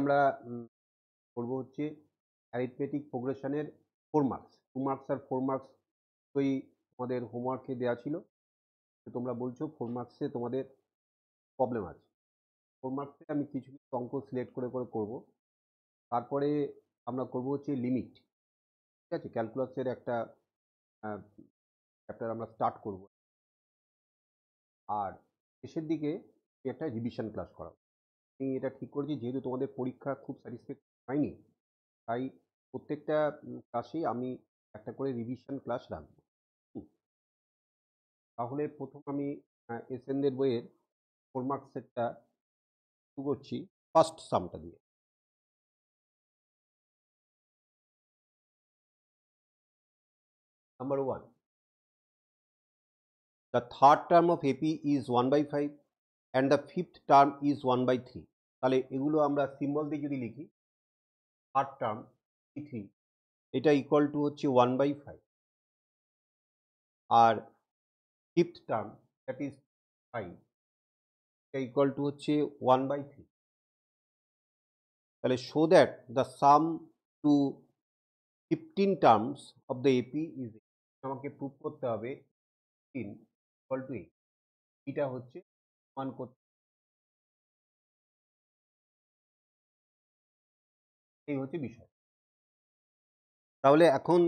আমরা করব হচ্ছে অ্যারিথমেটিক প্রোগ্রেশনের 4 মার্কস, 2 মার্কস আর 4 মার্কস ওই তোমাদের হোমওয়ার্কে দেওয়া ছিল। তোমরা বলছো 4 মার্কসে তোমাদের প্রবলেম আছে। 4 মার্কসে আমি কিছু কিছু অঙ্ক সিলেক্ট করে করব। তারপরে আমরা করব হচ্ছে লিমিট, ঠিক আছে? ক্যালকুলাসের একটা চ্যাপ্টার আমরা স্টার্ট করব। আর শেষের দিকে একটা রিভিশন ক্লাস করাবো। আমি এটা ঠিক করেছি, যেহেতু তোমাদের পরীক্ষা খুব স্যাটিসফ্যাক্টরি হয়নি, তাই প্রত্যেকটা ক্লাসেই আমি একটা করে রিভিশন ক্লাস রাখবো। তাহলে প্রথম আমি এসএনদের বইয়ের 4 মার্কস সেটটা শুরু করছি ফার্স্ট সামটা দিয়ে। Number 1, the third term of AP is 1/5 and the fifth term is 1/3. তাহলে এগুলো আমরা সিম্বল দিয়ে যদি লিখি, থার্ড টার্ম P3 এটা ইকুয়াল টু হচ্ছে 1/5 আর ফিফথ টার্ম দ্যাট ইজ 5 এটা ইকুয়াল টু হচ্ছে 1/3। তাহলে show that the sum to 15 terms of the AP is, আমাকে প্রুভ করতে হবে 15 ইকুয়াল টু 8। এটা হচ্ছে মান করতে, এই হচ্ছে বিষয়। তাহলে এখন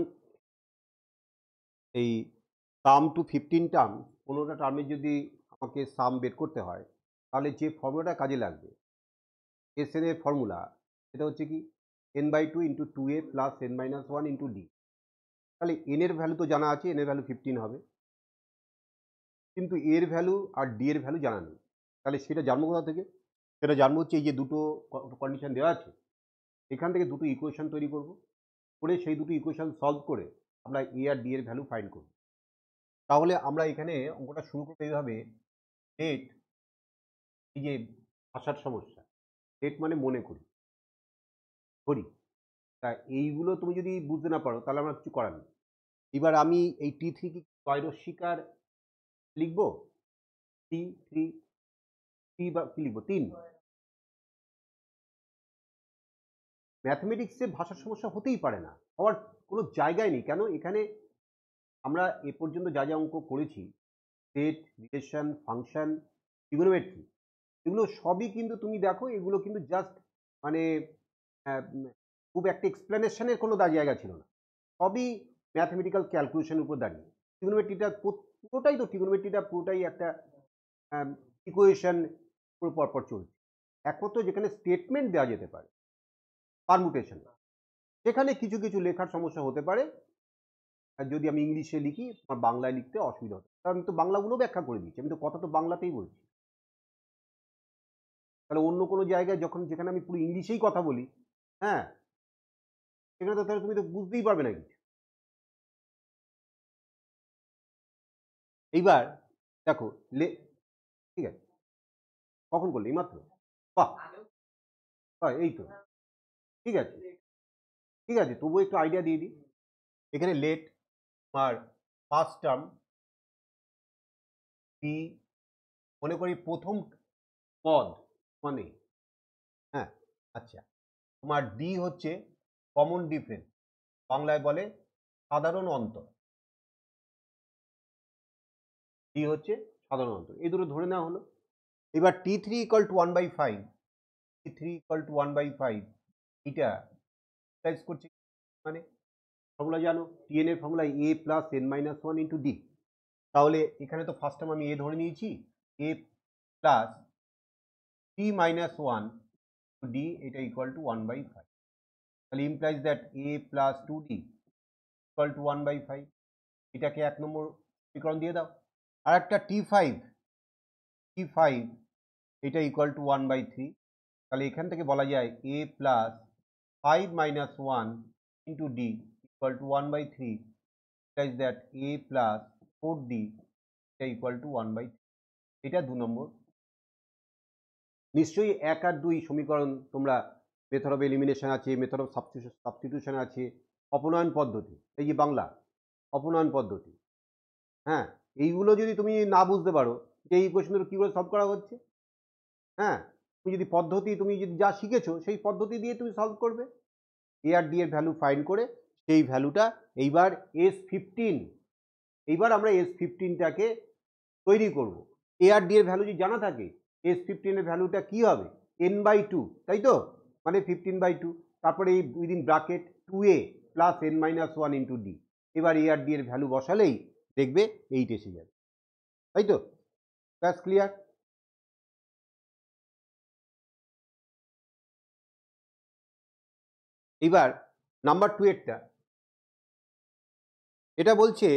এই সাম টু 15 টার্ম, 15টা টার্মে যদি আমাকে সাম বের করতে হয়, তাহলে যে ফর্মুলাটা কাজে লাগবে, এসএন এর ফর্মুলা, সেটা হচ্ছে কি n/2 into 2a plus n-1 into D. তাহলে এন এর ভ্যালু তো জানা আছে, এন এর ভ্যালু 15 হবে, কিন্তু এর ভ্যালু আর ডি এর ভ্যালু জানা নেই। তাহলে সেটা জানবো কোথা থেকে? সেটা জানবো হচ্ছে এই যে দুটো কন্ডিশন দেওয়া আছে, এখান থেকে দুটো ইকুয়েশন তৈরি করব, করে সেই দুটো ইকুয়েশন সলভ করে আমরা এ আর ডি এর ভ্যালু ফাইন্ড করব। তাহলে আমরা এখানে অঙ্কটা শুরু করতে এইভাবে, ডেট, এই যে ভাষার সমস্যা, ডেট মানে মনে করি, তা এইগুলো তুমি যদি বুঝতে না পারো তাহলে আমরা কিছু করার নেই। এবার আমি এই T3 কি ত্রৈরস্বিকার লিখবো, T3 বা কি লিখবো, 3। ম্যাথমেটিক্সে ভাষার সমস্যা হতেই পারে না, হওয়ার কোনো জায়গায় নেই। কেন? এখানে আমরা এ পর্যন্ত যা যা অঙ্ক করেছি, সেট, রিলেশন, ফাংশন, ট্রিগোনোমেট্রি, এগুলো সবই কিন্তু তুমি দেখো, এগুলো কিন্তু জাস্ট মানে খুব একটা এক্সপ্লেনেশনের কোনো জায়গা ছিল না, সবই ম্যাথমেটিক্যাল ক্যালকুলেশনের উপর দাঁড়িয়ে। ট্রিগোনোমেট্রিটা পুরোটাই তো, ট্রিগোনোমেট্রিটা পুরোটাই একটা ইকুয়েশন পুরো পরপর চলছে। একমাত্র যেখানে স্টেটমেন্ট দেওয়া যেতে পারে, পারমুটেশন, সেখানে কিছু কিছু লেখার সমস্যা হতে পারে। যদি আমি ইংলিশে লিখি, আমার বাংলায় লিখতে অসুবিধা হতো, কারণ আমি তো বাংলাগুলো ব্যাখ্যা করে দিচ্ছি, আমি তো কথা তো বাংলাতেই বলছি। তাহলে অন্য কোনো জায়গায় যখন, যেখানে আমি পুরো ইংলিশেই কথা বলি, হ্যাঁ, সেখানে তো তাহলে তুমি তো বুঝতেই পারবে না কিছু। এইবার দেখো, ঠিক আছে, কখন করলে? এইমাত্র? বাহ, এই তো, ঠিক আছে, ঠিক আছে, তবুও একটু আইডিয়া দিয়ে দিই। এখানে লেট আর ফার্স্ট টার্ম পি, মনে করি প্রথম পদ মানে, হ্যাঁ, আচ্ছা, তোমার ডি হচ্ছে কমন ডিফারেন্স, বাংলায় বলে সাধারণ অন্তর, ডি হচ্ছে সাধারণ অন্তর, এই দুটো ধরে নেওয়া হলো। এবার T3 equal to 1/5, T3 equal to 1/5, এটা ইউটিলাইজ করছে, মানে ফর্মুলা জানো, টিএন এর ফর্মুলা এ প্লাস n-1 ইন্টু ডি। তাহলে এখানে তো ফার্স্ট টাইম আমি এ ধরে নিয়েছি, এ প্লাস t-1 ডি, এটা ইকুয়াল টু 1/5। তাহলে implies that a plus 2d equal to 1/5। এটাকে 1 নম্বর সমীকরণ দিয়ে দাও। আর একটা T5 এটা ইকুয়াল টু 1/3। তাহলে এখান থেকে বলা যায় a plus 5-1 into d equal to 1/3, implies that a plus 4d এটা ইকুয়াল টু 1/3। এটা 2 নম্বর। নিশ্চয়ই 1 আর 2 সমীকরণ তোমরা, মেথড অফ এলিমিনেশন আছে, মেথড অফ সাবস্টিটিউশন আছে, অপনয়ন পদ্ধতি, এই যে বাংলা অপনয়ন পদ্ধতি, হ্যাঁ, এইগুলো যদি তুমি না বুঝতে পারো যে এই ইকুয়েশনগুলো কী করে সলভ করা হচ্ছে, হ্যাঁ, তুমি যদি যা শিখেছো সেই পদ্ধতি দিয়ে তুমি সলভ করবে। এ আর ডি এর ভ্যালু ফাইন্ড করে সেই ভ্যালুটা এইবার S15, এইবার আমরা S15টাকে তৈরি করব। এ আর ডি এর ভ্যালু যদি জানা থাকে S15 এর ভ্যালুটা কি হবে, n/2, তাই তো, মানে 15/2, তারপরে এই within bracket 2a plus n-1 into D. এবার এ আর ডি এর ভ্যালু বসালেই দেখবে 8 এসে যাবে, তাই তো। ব্যাস, ক্লিয়ার। এবার নাম্বার 2 এরটা, এটা বলছে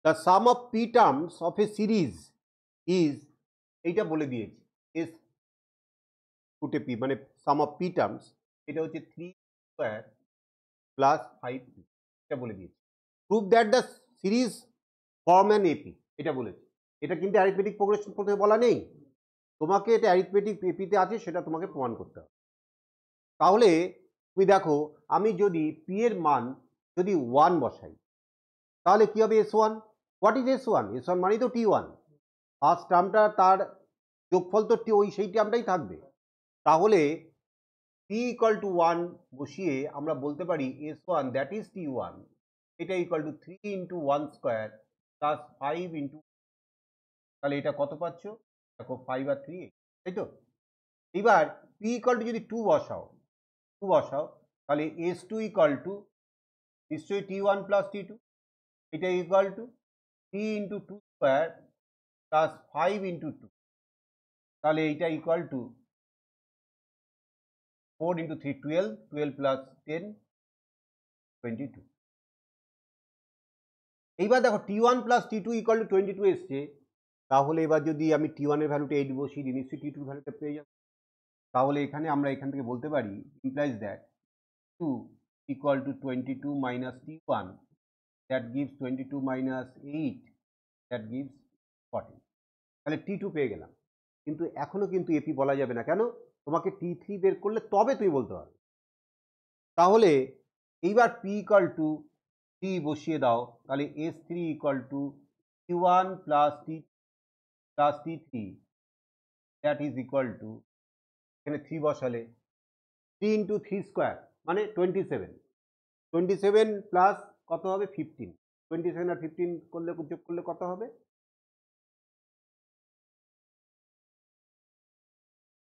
the some of P terms of A series is, এইটা বলে দিয়েছে, এস ফুটে পি মানে সাম অফ পি টার্মস, এটা হচ্ছে 3² প্লাস 5p, এটা বলে দিয়েছে। Prove that the series form an AP, এটা বলেছে। এটা কিন্তু অ্যারিথমেটিক প্রোগ্রেশন প্রথমে বলা নেই, তোমাকে এটা অ্যারিথমেটিক এপিতে আছে সেটা তোমাকে প্রমাণ করতে হবে। তাহলে তুমি দেখো, আমি যদি পি এর মান যদি 1 বসাই তাহলে কি হবে S1। What is S1? S1 মানেই তো T1, ফার্স্ট টার্মটা তার যোগফল তো ওই সেই টার্মটাই থাকবে। তাহলে p ইকুয়াল টু 1 বসিয়ে আমরা বলতে পারি S1 দ্যাট ইজ T1, এটা equal to 3 into 1 square plus 5 into, তাহলে এটা কত পাচ্ছ দেখো, 5 আর 3, তাই তো। এবার p ইকুয়াল টু যদি 2 বসাও তাহলে S2 ইকুয়াল টু নিশ্চয়ই T1 প্লাস T2, এটা equal to 3 into 2 square plus 5 into 2, তাহলে এইটা ইকুয়াল টু 4 ইন্টু 3 12, 12 প্লাস 10 22। এইবার দেখো T1 plus T2 equal to 22 এসছে, তাহলে এবার যদি আমি T1 এর ভ্যালুটা 8 বসিয়ে দিই নিশ্চয়ই T2 এর ভ্যালুটা পেয়ে যাব। তাহলে আমরা এখান থেকে বলতে পারি implies that 2 equal to 22 minus T1, that gives 22 minus 8, that gives 14। তাহলে T2 পেয়ে গেলাম, কিন্তু এখনো কিন্তু এপি বলা যাবে না, কেন? তোমাকে T3 বের করলে তবে তুমি বলতে পারবে। তাহলে এইবার P ইকুয়াল টু T বসিয়ে দাও, তাহলে S3 equal to T1 plus T3, that is equal to, এখানে 3 বসালে 3 ইন্টু 3 স্কোয়ার মানে 27, 27 প্লাস কত হবে 15, 27 আর 15 করলে যোগ করলে কত হবে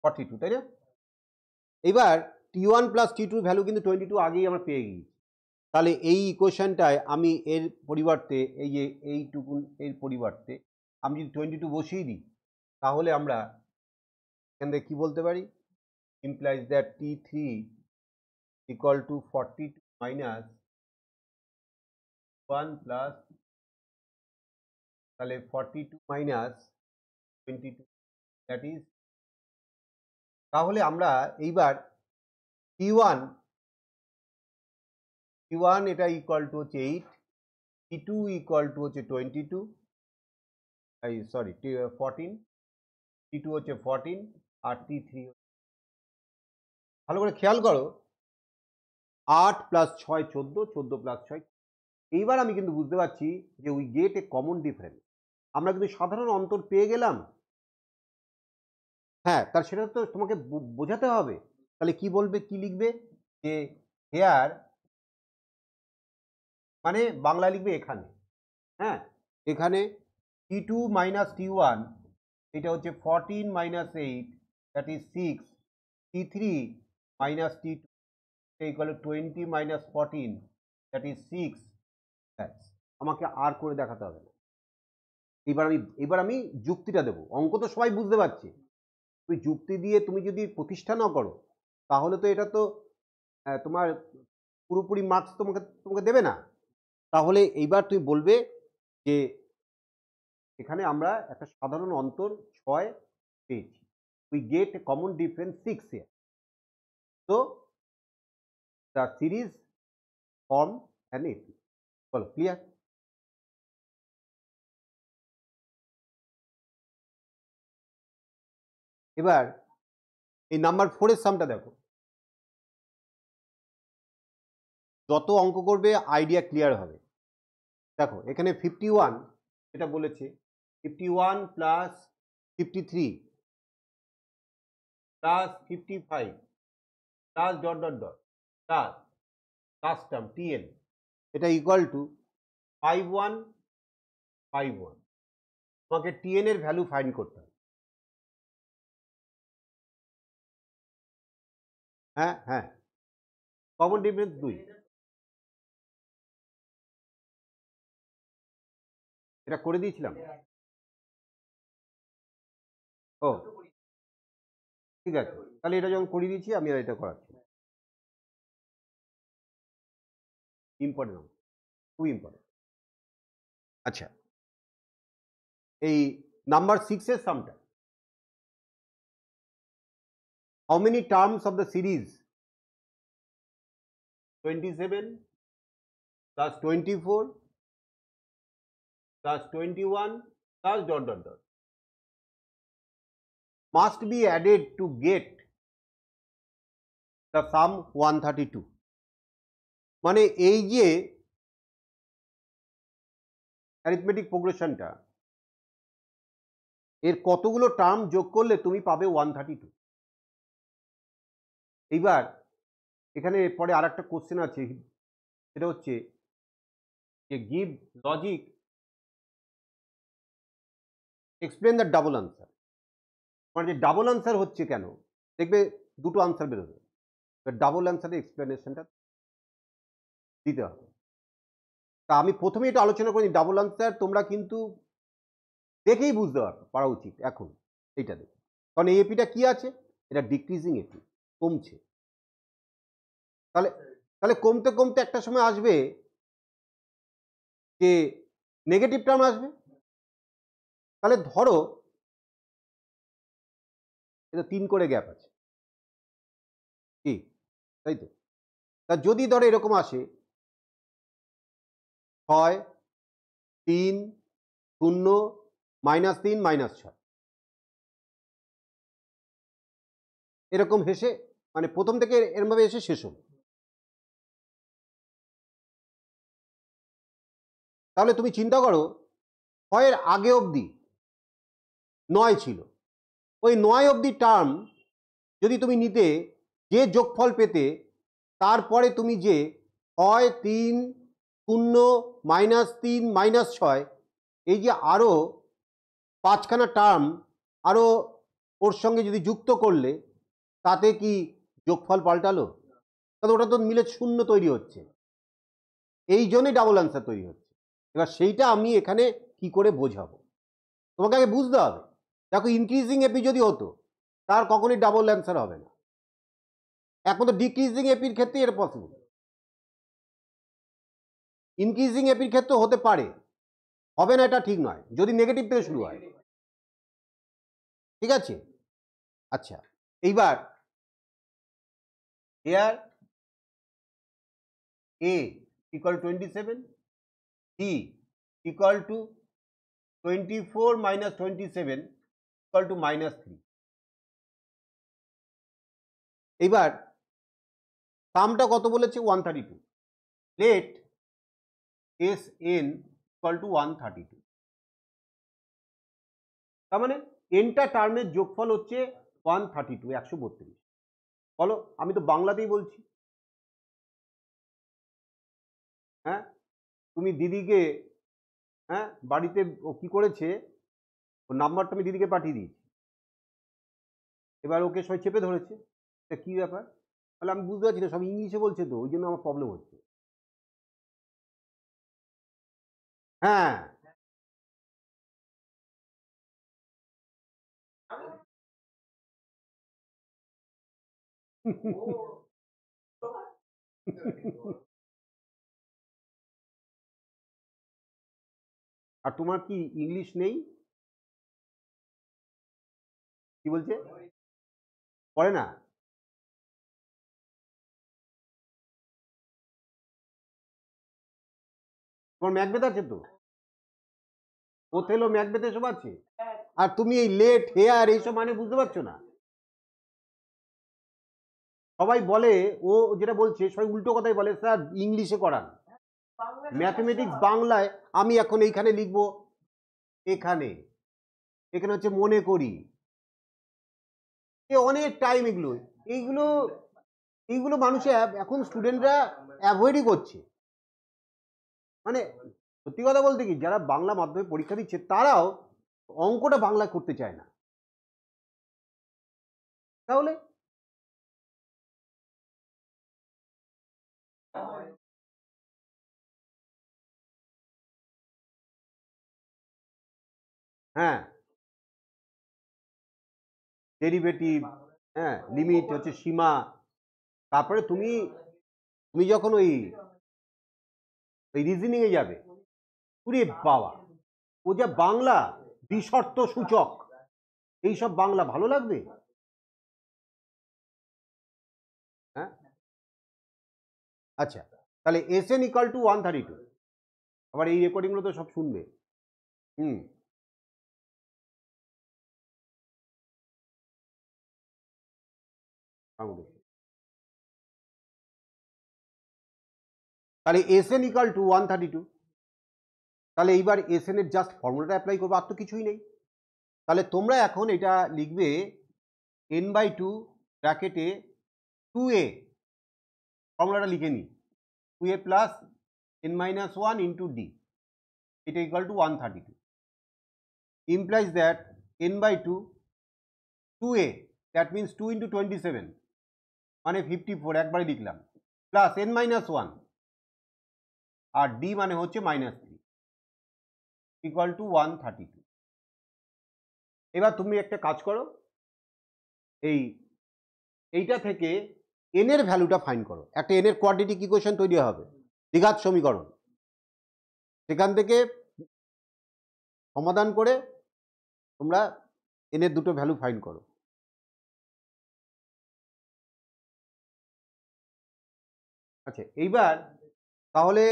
42, তাই না? এবার T1 প্লাস T2 ভ্যালু কিন্তু 22 আগেই আমরা পেয়ে গিয়েছি। তাহলে এই ইকুয়েশনটায় আমি এর পরিবর্তে এই যে এইটুকুন এর পরিবর্তে আমি যদি 22 বসিয়ে দিই, তাহলে আমরা এখান থেকে কি বলতে পারি, implies that T3 equal to 42 minus 1 plus, তাহলে 42 মাইনাস 22, দ্যাট ইজ, তাহলে আমরা এইবার T1 এটা ইকুয়াল টু হচ্ছে 8, T2 ইকুয়াল টু হচ্ছে 22, সরি 14, T2 হচ্ছে 14 আর T3, ভালো করে খেয়াল করো, 8 প্লাস 6 14, 14 প্লাস 6। এইবার আমি কিন্তু বুঝতে পারছি যে we get a common difference, আমরা কিন্তু সাধারণ অন্তর পেয়ে গেলাম। হ্যাঁ, তার সেটা তো তোমাকে বোঝাতে হবে। তাহলে কি বলবে, কি লিখবে, যে হেয়ার মানে বাংলা লিখবে এখানে, হ্যাঁ এখানে T2 মাইনাস T1 এটা হচ্ছে 14 minus 8, that is 6, T3 minus T2 equal to 20 minus 14, that is 6। আমাকে আর করে দেখাতে হবে না। এবার আমি যুক্তিটা দেবো, অঙ্ক তো সবাই বুঝতে পারছে, তুমি যুক্তি দিয়ে তুমি যদি প্রতিষ্ঠা না করো তাহলে তো এটা তো তোমার পুরোপুরি মার্কস তোমাকে দেবে না। তাহলে এইবার তুমি বলবে যে এখানে আমরা একটা সাধারণ অন্তর 6 পেয়েছি, we get a common difference 6 here, so the series form an AP। বলো, ক্লিয়ার? এবার এই নাম্বার 4 এর সামটা দেখো, যত অঙ্ক করবে আইডিয়া ক্লিয়ার হবে। দেখো এখানে 51 এটা বলেছে, 51 plus 53 plus 55 plus dot dot dot plus custom TN, এটা ইকুয়াল টু 5151। তোমাকে টিএন এর ভ্যালু ফাইন্ড করতে হবে। হ্যাঁ হ্যাঁ, কমন ডিফারেন্স 2। এটা করে দিয়েছিলাম। ও ঠিক আছে, তাহলে এটা যখন করে দিয়েছি আমি আর এটা করাচ্ছি। ইম্পর্টেন্ট, খুব ইম্পর্টেন্ট। আচ্ছা, এই নাম্বার 6 এর সামটা, how many terms of the series 27 plus 24 plus 21 plus dot dot dot must be added to get the sum 132। মানে এই যে অ্যারিথমেটিক প্রোগ্রেশনটা, এর কতগুলো টার্ম যোগ করলে তুমি পাবে 132। এইবার এখানে পরে আর একটা কোশ্চেন আছে, সেটা হচ্ছে যে give logic explain the double answer. মানে যে ডাবল আনসার হচ্ছে কেন, দেখবে দুটো আনসার বেরোবে, ডাবল আনসারের এক্সপ্লেনেশনটা দিতে হবে। তা আমি প্রথমে এটা আলোচনা করি, ডাবল আনসার তোমরা কিন্তু দেখেই বুঝতে পারা উচিত এখন এইটা দেখে, কারণ এই এপিটা কি আছে, এটা ডিক্রিজিং এপি, কমছে। তাহলে তাহলে কমতে কমতে একটা সময় আসবে যে নেগেটিভ টার্ম আসবে। তাহলে ধরো এটা 3 করে গ্যাপ আছে, কি তাই তো? তা যদি ধরো এরকম আসে 6 3 0 -3 -6, এরকম হেসে মানে প্রথম থেকে এরমভাবে এসে শেষ হল, তাহলে তুমি চিন্তা করো 6 এর আগে অবধি 9 ছিল, ওই 9 অবধি টার্ম যদি তুমি নিতে, যে যোগফল পেতে, তারপরে তুমি যে 6 3 0 -3 -6, এই যে আরো 5খানা টার্ম আরো ওর সঙ্গে যদি যুক্ত করলে, তাতে কি যোগফল পাল্টালো? তাহলে ওটা তো মিলে 0 তৈরি হচ্ছে, এই জন্যই ডাবল আনসার তৈরি হচ্ছে। এবার সেইটা আমি এখানে কি করে বোঝাবো, তোমাকে আগে বুঝতে হবে। দেখো ইনক্রিজিং এপি যদি হতো, তার কখনোই ডাবল অ্যান্সার হবে না, একমাত্র ডিক্রিজিং এপির ক্ষেত্রে এটা পসিবল। ইনক্রিজিং এপির ক্ষেত্রে হতে পারে, হবে না এটা ঠিক নয়, যদি নেগেটিভ থেকে শুরু হয়। ঠিক আছে? আচ্ছা, এইবার here a equal 27, b equal to 24 minus 27 equal to -3। এইবার সামটা কত বলেছে? 132। let Sn equal to 132। তার মানে এনটা টার্মের যোগফল হচ্ছে 132, 132। বলো, আমি তো বাংলাতেই বলছি। হ্যাঁ, তুমি দিদিকে, হ্যাঁ বাড়িতে ও কি করেছে, ওর নাম্বারটা আমি দিদিকে পাঠিয়ে দিয়েছি, এবার ওকে সবাই চেপে ধরেছে, এটা কি ব্যাপার? তাহলে আমি বুঝতে পারছি না, সব ইংলিশে বলছে তো, ওই জন্য আমার প্রবলেম হচ্ছে। হ্যাঁ আর তোমার কি ইংলিশ নেই? কি বলছে? পড়ে না? তোমার ম্যাকবেথ আছে তো, ওথেলো ম্যাকবেথ এসব আছে, আর তুমি এই লেট হেয়ার এইসব মানে বুঝতে পারছো না। সবাই বলে, ও যেটা বলছে সবাই উল্টো কথাই বলে, স্যার ইংলিশে করান, ম্যাথমেটিক্স বাংলায়। আমি এখন এইখানে লিখবো, এখানে এখানে হচ্ছে মনে করি, অনেক টাইম এগুলো এইগুলো এইগুলো মানুষে এখন স্টুডেন্টরা অ্যাভয়েডই করছে। মানে সত্যি কথা বলতে কি, যারা বাংলা মাধ্যমিক পরীক্ষা দিচ্ছে তারাও অঙ্কটা বাংলা করতে চায় না। তাহলে হ্যাঁ, ডেরিভেটিভ, হ্যাঁ, লিমিট হচ্ছে সীমা। তারপরে তুমি তুমি যখন ওই রিজনিং এ যাবে, ওরে বাবা, ও যা বাংলা, বিশর্ত সূচক, এইসব বাংলা ভালো লাগবে? হ্যাঁ, আচ্ছা, তাহলে SN ইকাল টু 132। আবার এই রেকর্ডিংগুলো তো সব শুনবে। হুম, তাহলে SN ইকাল টু 132। তাহলে এইবার SN এর জাস্ট ফর্মুলাটা অ্যাপ্লাই করবো, আর তো কিছুই নেই। তাহলে তোমরা এখন এটা লিখবে n/2 ব্র্যাকেটে 2a, ফর্মুলাটা লিখে নিই, 2a plus n-1 into d, এটা equal to 132, implies that n/2 2a, that means 2 into 27 মানে 54, একবারে লিখলাম, প্লাস n-1 আর d মানে হচ্ছে -3 ইকুয়াল টু 132। এবার তুমি একটা কাজ করো, এইটা থেকে n এর ভ্যালুটা ফাইন্ড করো। একটা n এর কোয়াড্রেটিক ইকুয়েশন তৈরি হবে, দ্বিঘাত সমীকরণ, সেখান থেকে সমাধান করে তোমরা n এর দুটো ভ্যালু ফাইন্ড করো। আচ্ছা, এইবার তাহলে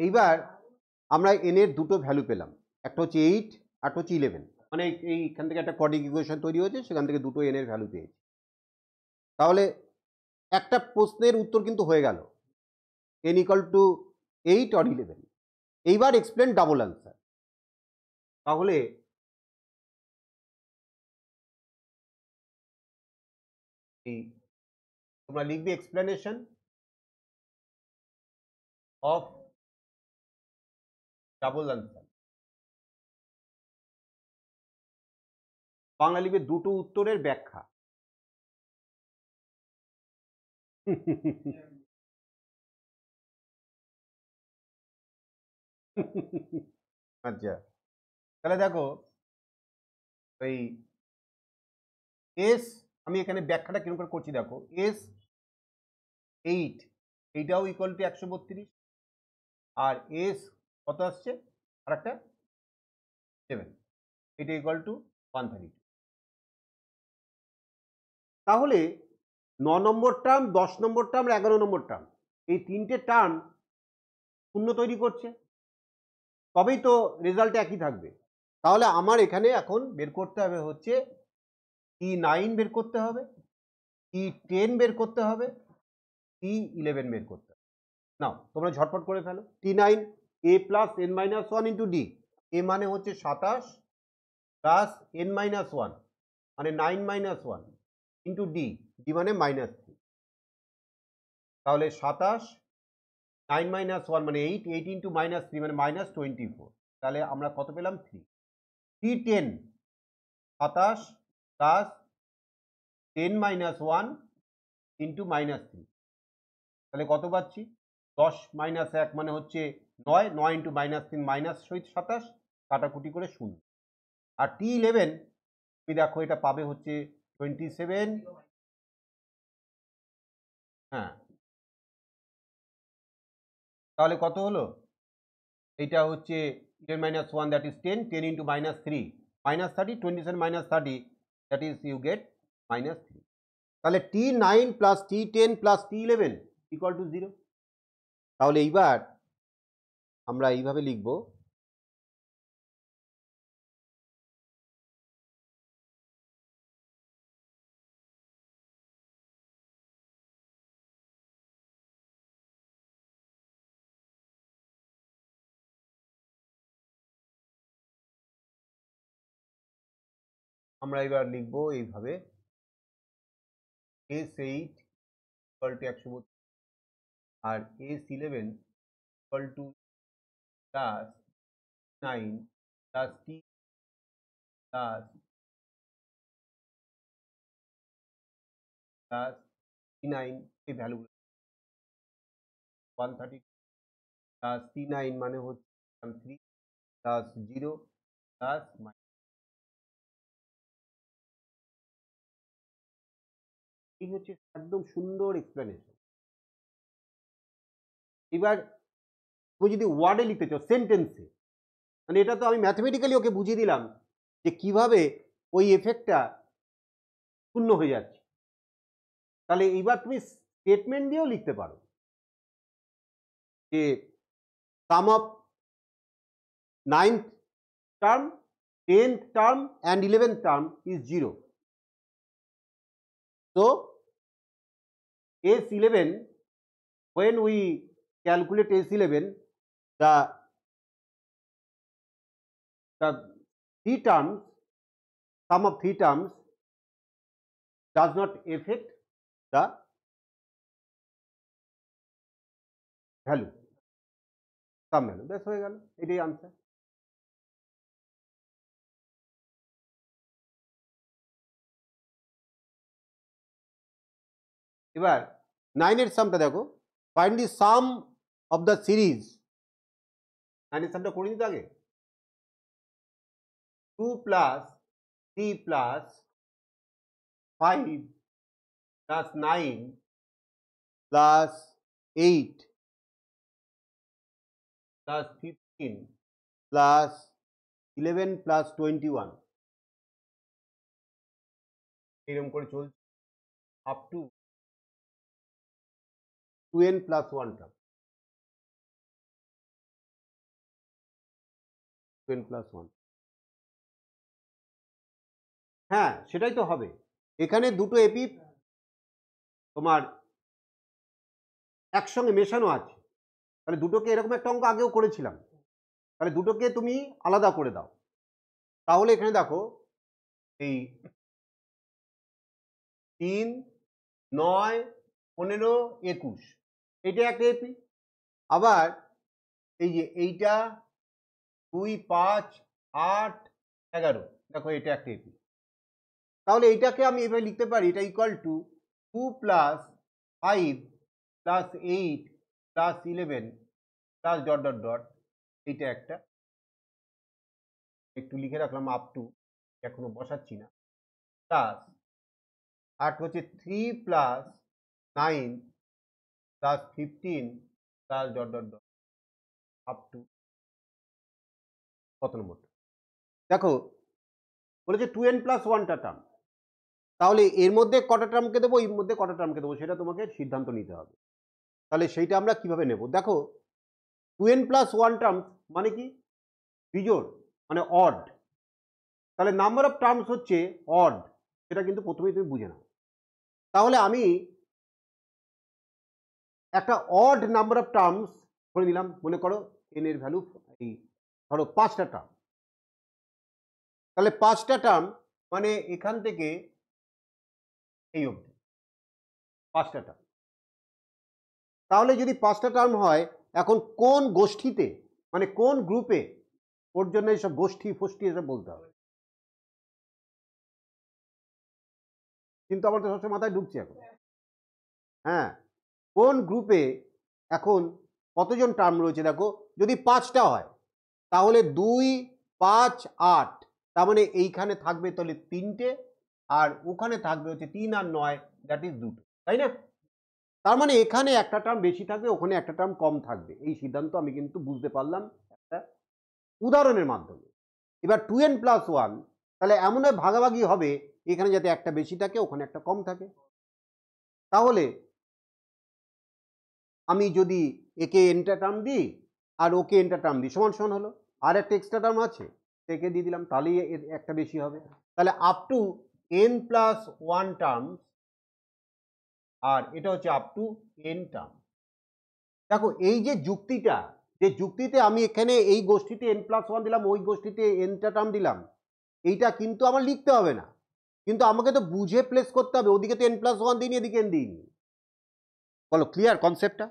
এইবার আমরা n এর দুটো ভ্যালু পেলাম, একটা হচ্ছে 8, আর হচ্ছে 11, মানে এইখান থেকে একটা কোয়াড্রেটিক ইকুয়েশন তৈরি হয়েছে, সেখান থেকে দুটো n এর ভ্যালু পেয়েছি। তাহলে একটা প্রশ্নের উত্তর কিন্তু হয়ে গেল, n ইকাল টু 8 or 11। এইবার এক্সপ্লেন ডাবল আনসার। তাহলে তোমরা লিখবে explanation of double answer, Bangla লিখবে দুটো উত্তরের ব্যাখ্যা। আচ্ছা, তাহলে দেখো ওই এস, আমি এখানে ব্যাখ্যাটা কিরকম করে করছি দেখো, S8 এইটাও ইকুয়াল টু 132, আর S কত আসছে আর একটা 7, এটা ইকুয়াল টু 132। তাহলে 9 নম্বর টার্ম, 10 নম্বর টার্ম, 11 নম্বর টার্ম, এই তিনটে টার্ম শূন্য তৈরি করছে, তবেই তো রেজাল্ট একই থাকবে। তাহলে আমার এখানে এখন বের করতে হবে হচ্ছে T9 বের করতে হবে, T10 বের করতে হবে, T11 বের করতে হবে। নাও তোমরা ঝটপট করে ফেলো। T9 a plus n-1 into d, a মানে হচ্ছে 27 প্লাস n-1 মানে 9-1 ইন্টু d, d মানে -3। তাহলে 27 9-1 মানে 8, 8 ইন্টু -3 মানে -24। তাহলে আমরা কত পেলাম? 3। T10 27 প্লাস 10-1 ইন্টু -3, তাহলে কত পাচ্ছি? 10 - 1 মানে হচ্ছে 9, 9 ইন্টু -3 -27, কাটাকুটি করে 0। আর T11 তুমি দেখো এটা পাবে হচ্ছে 27, হ্যাঁ, তাহলে কত হলো? এটা হচ্ছে 11-1, that is 10, 10 into -3 -30, 27 -30, that is you get -3। তাহলে T9 plus T10 plus T11 equal to 0। তাহলে এইবার আমরা এইভাবে লিখব, আমরা এবার লিখবো এইভাবে S8 ইকুয়াল টু 132 আর S11 equal to plus 9 plus T plus T9 এই ভ্যালুগুলো 130 প্লাস T9 মানে হচ্ছে 3 প্লাস 0 প্লাস এই হচ্ছে একদম সুন্দর এক্সপ্লেনেশন। এবার তুমি যদি ওয়ার্ডে লিখতে চাও সেন্টেন্সে, মানে এটা তো আমি ম্যাথমেটিক্যালি ওকে বুঝিয়ে দিলাম যে কিভাবে ওই এফেক্টটা শূন্য হয়ে যাচ্ছে। তাহলে এইবার তুমি স্টেটমেন্ট দিয়েও লিখতে পারো যে সাম of 9th term, 10th term and 11th term is 0. So S11, when we calculate S11, the three terms, sum of three terms does not affect the value, sum value. ব্যাস হয়ে গেল, এটাই আনসার। এবার 9 এর সামটা দেখো, find the some of the series. 9 এর সামটা করে নিতে আগে 2 plus 3 plus 5 plus 9 plus 8 plus 15 plus 11 plus 21 এরকম করে চলছে up to 2n plus 1 term, 2n plus 1। হ্যাঁ সেটাই তো হবে, এখানে দুটো এপি তোমার একসঙ্গে মেশানো আছে, তাহলে দুটোকে এরকম একটা অঙ্ক আগেও করেছিলাম, তাহলে দুটোকে তুমি আলাদা করে দাও। তাহলে এখানে দেখো এই 3, 9, 15, 21 এটা একটা এপি, আবার এই যে এইটা 2, 5, 8, 11 দেখো এটা একটা এপি। তাহলে এইটাকে আমি এভাবে লিখতে পারি, এটা equal two 2 plus 5 plus 8 plus 11 plus dot dot dot, এইটা একটা একটু লিখে রাখলাম আপ টু, এখনো বসাচ্ছি না, প্লাস আর হচ্ছে 3 plus 9 plus 15 plus dot dot dot up to কত নম্বর দেখো বলেছে 2n প্লাস 1টা টার্ম, তাহলে এর মধ্যে কটা টার্মকে দেবো, এর মধ্যে কটা টার্মকে দেবো সেটা তোমাকে সিদ্ধান্ত নিতে হবে। তাহলে সেইটা আমরা কিভাবে নেব, দেখো 2n প্লাস 1 টার্মস মানে কি বিজোড়, মানে অড, তাহলে নাম্বার অফ টার্মস হচ্ছে অড, সেটা কিন্তু প্রথমেই তুমি বুঝে নাও। তাহলে আমি একটা অড নাম্বার অফ টার্মস ধরে নিলাম, মনে করো n এর ভ্যালু এই ধরো 5টা টার্ম, তাহলে 5টা টার্ম মানে এখান থেকে এই অবধি 5টা টার্ম। তাহলে যদি 5টা টার্ম হয়, এখন কোন গোষ্ঠীতে মানে কোন গ্রুপে, ওর জন্য এইসব গোষ্ঠী ফোষ্ঠী এসব বলতে হবে, কিন্তু আমার তো সবসময় মাথায় ঢুকছে এখন। হ্যাঁ, কোন গ্রুপে এখন কতজন টার্ম রয়েছে দেখো, যদি 5টা হয় তাহলে 2, 5, 8, তার মানে এইখানে থাকবে তাহলে 3টে, আর ওখানে থাকবে হচ্ছে 3 আর 9, দ্যাট ইজ 2টো, তাই না? তার মানে এখানে একটা টার্ম বেশি থাকবে, ওখানে একটা টার্ম কম থাকবে, এই সিদ্ধান্ত আমি কিন্তু বুঝতে পারলাম একটা উদাহরণের মাধ্যমে। এবার 2n প্লাস 1 তাহলে এমন ভাগাভাগি হবে এখানে যাতে একটা বেশি থাকে ওখানে একটা কম থাকে। তাহলে আমি যদি একে এনটা টার্ম দিই আর ওকে এনটা টার্ম দিই সমান সমান হলো, আর একটা এক্সট্রা টার্ম আছে একে দিয়ে দিলাম, তাহলেই এর একটা বেশি হবে। তাহলে up to n plus 1 terms, আর এটা হচ্ছে আপ টু n টার্ম। দেখো এই যে যুক্তিটা, যে যুক্তিতে আমি এখানে এই গোষ্ঠীতে n প্লাস 1 দিলাম, ওই গোষ্ঠীতে nটা টার্ম দিলাম, এইটা কিন্তু আমার লিখতে হবে না, কিন্তু আমাকে তো বুঝে প্লেস করতে হবে। ওদিকে তো n+1 দিইনি, এদিকে n দিইনি। বলো ক্লিয়ার কনসেপ্টটা?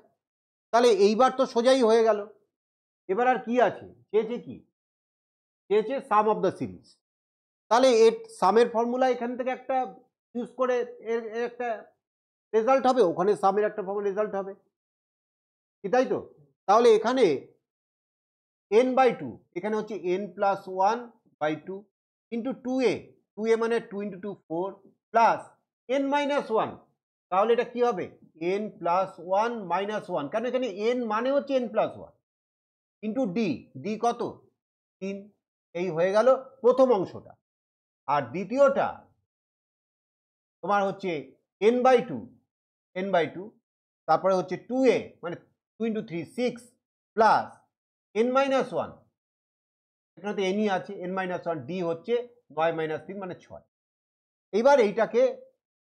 তাহলে এইবার তো সোজাই হয়ে গেল। এবার আর কি আছে? চেয়েছে কি? চেয়েছে সাম অফ দ্য সিরিজ। তাহলে এর সামের ফর্মুলা এখান থেকে একটা ইউজ করে এর একটা রেজাল্ট হবে, ওখানে সামের একটা ফর্মুলা রেজাল্ট হবে, কি তাই তো? তাহলে এখানে n/2, এখানে হচ্ছে n+1/2 ইন্টু 2a, 2a মানে 2 ইন্টু 2 4 প্লাস n-1, তাহলে এটা কি হবে? n+1-1, কারণ এখানে n মানে হচ্ছে n+1 ইন্টু d কত? 3। এই হয়ে গেল প্রথম অংশটা। আর দ্বিতীয়টা তোমার হচ্ছে n/2, তারপরে হচ্ছে 2a মানে 2 ইন্টু 3 6 প্লাস n-1, এখানে তো nই আছে, n-1, d হচ্ছে 9-3 মানে 6। এইবার এইটাকে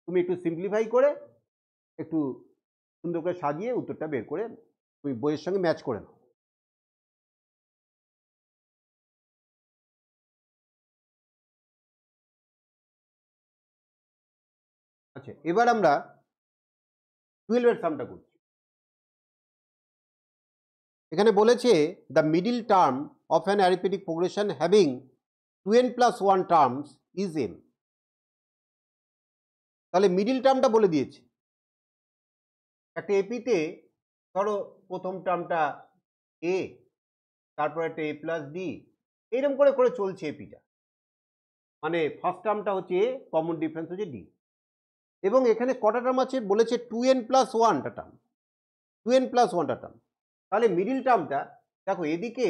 তুমি একটু সিম্পলিফাই করে একটু সুন্দর করে সাজিয়ে উত্তরটা বের করে তুমি বইয়ের সঙ্গে ম্যাচ করে নাও। আচ্ছা, এবার আমরা 12 এর সামটা করছি। এখানে বলেছে the middle term of an arithmetic progression having 2n+1 terms is m। তাহলে মিডিল টার্মটা বলে দিয়েছে। একটা এপিতে ধরো প্রথম টার্মটা a, তারপর একটা a+d, এইরকম করে করে চলছে এপিটা, মানে ফার্স্ট টার্মটা হচ্ছে a, কমন ডিফারেন্স হচ্ছে d, এবং এখানে কটা টার্ম আছে বলেছে 2n+1টা টার্ম, 2n+1টা টার্ম। তাহলে মিডিল টার্মটা দেখো, এদিকে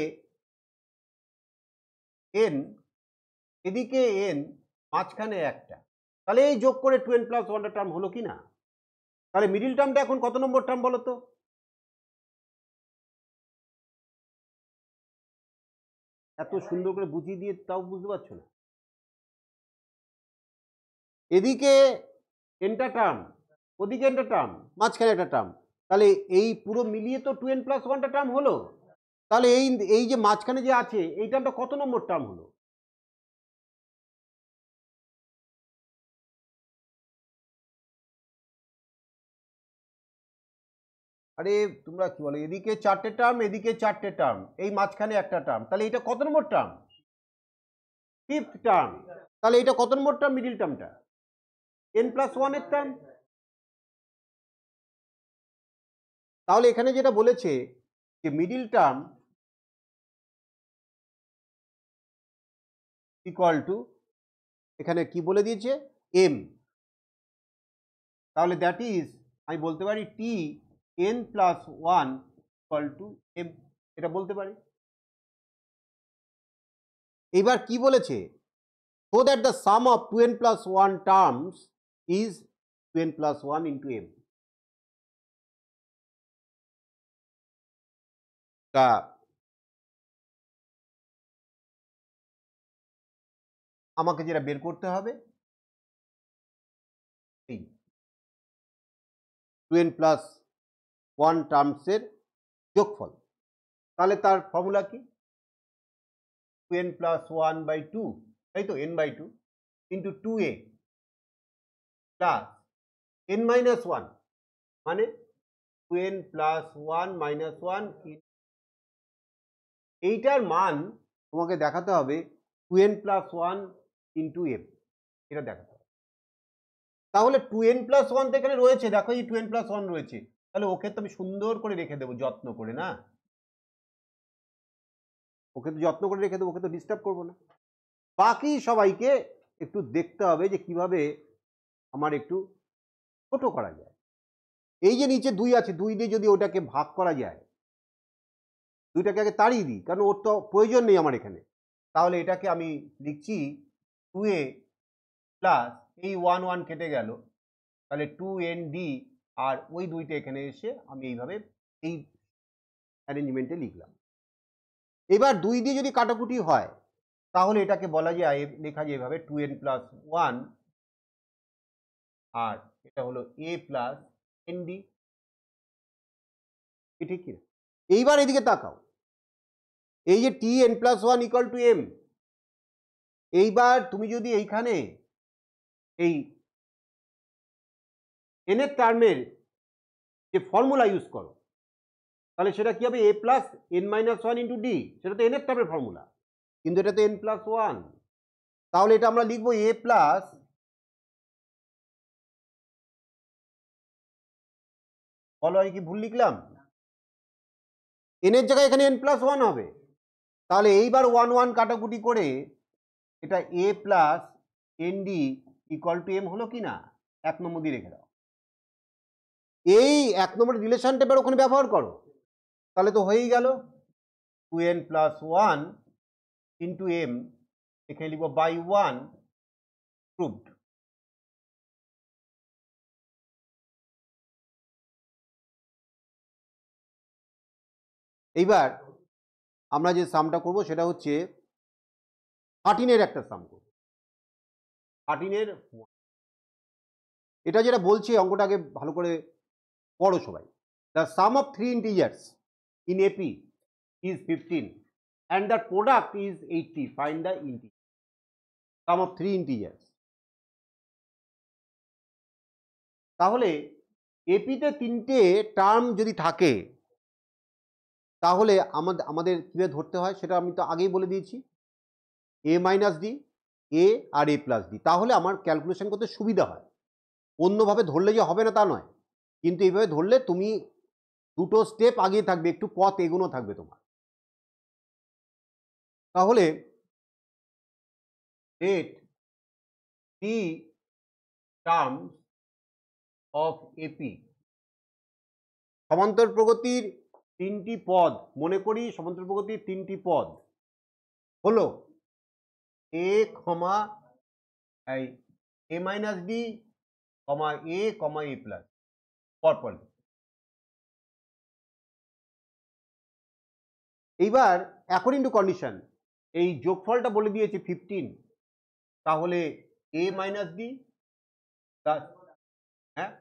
n, এদিকে n, মাঝখানে একটা, তাহলে এই যোগ করে 2n+1টা টার্ম হলো কি না? তাহলে মিডিল টার্মটা এখন কত নম্বর টার্ম বলো তো? এত সুন্দর করে বুঝিয়ে দিয়ে তাও বুঝতে পারছো না? এদিকে nটা টার্ম, ওদিকে nটা টার্ম, মাঝখানে একটা টার্ম, তাহলে এই পুরো মিলিয়ে তো 2n+1টা টার্ম হলো। তাহলে এই এই যে মাঝখানে যে আছে এই টার্মটা কত নম্বর টার্ম হলো? আরে তোমরা কি বলো, এদিকে 4টে টার্ম, এদিকে 4টে টার্ম, এই মাঝখানে একটা টার্ম, তাহলে এটা কত নম্বর টার্ম? 5th term. তাহলে এটা কত নম্বর টার্ম মিডিল টার্মটা? n+1 এর টার্ম। তাহলে এখানে যেটা বলেছে যে মিডিল টার্ম ইকুয়াল টু, এখানে কি বলে দিয়েছে? m। তাহলে দ্যাট ইজ, আমি বলতে পারি n+1 ইকুয়াল টু m, এটা বলতে পারি। এবার কি বলেছে? so that the sum of 2n+1 terms is 2n+1 into m। তা আমাকে যেটা বের করতে হবে এই 2n+1 টার্মসের যোগফল। তাহলে তার ফর্মুলা কি? 2n+1/2, তাই তো, n/2 into 2a plus n-1 মানে 2n+1-1, এইটার মান তোমাকে দেখাতে হবে 2n+1 ইন্টু m, এটা দেখাতে হবে। তাহলে 2n+1 তো এখানে রয়েছে, দেখো এই 2n+1 রয়েছে, তাহলে ওকে তো আমি সুন্দর করে রেখে দেবো যত্ন করে, না? ওকে তো যত্ন করে রেখে দেবো, ওকে তো ডিস্টার্ব করবো না। বাকি সবাইকে একটু দেখতে হবে যে কিভাবে আমার একটু ছোট করা যায়। এই যে নিচে 2 আছে, 2 দিয়ে যদি ওটাকে ভাগ করা যায়, 2টাকে আগে তাড়িয়ে দিই, কারণ ওর তো প্রয়োজন নেই আমার এখানে। তাহলে এটাকে আমি লিখছি 2a প্লাস এই 1 কেটে গেল, তাহলে 2nd, আর ওই 2টা এখানে এসে আমি এইভাবে এই অ্যারেঞ্জমেন্টে লিখলাম। এবার 2 দিয়ে যদি কাটাকুটি হয় তাহলে এটাকে বলা যায়, লেখা যায় এভাবে 2n+1, আর এটা হলো a প্লাস nd। ঠিক কি? এইবার এদিকে তাকাও, এই যে tn+1 ইকুয়াল টু m, এইবার তুমি যদি এইখানে এই n এর টার্মের যে ফর্মুলা ইউজ করো তাহলে সেটা কি হবে a plus n minus one into D, সেটা তো n এর টার্মের ফর্মুলা, কিন্তু এটা তো n প্লাস ওয়ান। তাহলে এটা আমরা লিখবো a প্লাস বলো আমি কি ভুল লিখলাম? n এর জায়গায় এখানে n প্লাস ওয়ান হবে। তাহলে এইবার ওয়ান ওয়ান কাটাকুটি করে এটা a plus N D equal to M হলো কি না? 1 নম্বর দিয়ে রেখে দাও। এই 1 নম্বর রিলেশনটা এবার ওখানে ব্যবহার করো, তাহলে তো হয়েই গেল 2n plus one into M, এখানে লিখবো বাই ওয়ান প্রুভড। এইবার আমরা যে সামটা করব সেটা হচ্ছে 13 একটা সাম করব। 13 এটা যেটা বলছি অঙ্কটা আগে ভালো করে পড়ো সবাই। The some of 3 integers in AP is 15 and the product is 80. Find the integer. Sum of 3 integers. তাহলে এপিতে 3টে টার্ম যদি থাকে তাহলে আমাদের কিভাবে ধরতে হয় সেটা আমি তো আগেই বলে দিয়েছি, a মাইনাস ডি, এ আর a প্লাস ডি। তাহলে আমার ক্যালকুলেশন করতে সুবিধা হয়। অন্যভাবে ধরলে যে হবে না তা নয়, কিন্তু এইভাবে ধরলে তুমি দুটো স্টেপ আগিয়ে থাকবে, একটু পথ এগোনো থাকবে তোমার। তাহলে let the terms of AP, সমান্তর প্রগতির 3টি পদ, মনে করি সমান্তর প্রগতির 3টি পদ হলো a, a minus D, a plus, পরপর। এইবার অ্যাকর্ডিং টু কন্ডিশন এই যোগফলটা বলে দিয়েছে 15, তাহলে a মাইনাস ডি প্লাস, হ্যাঁ,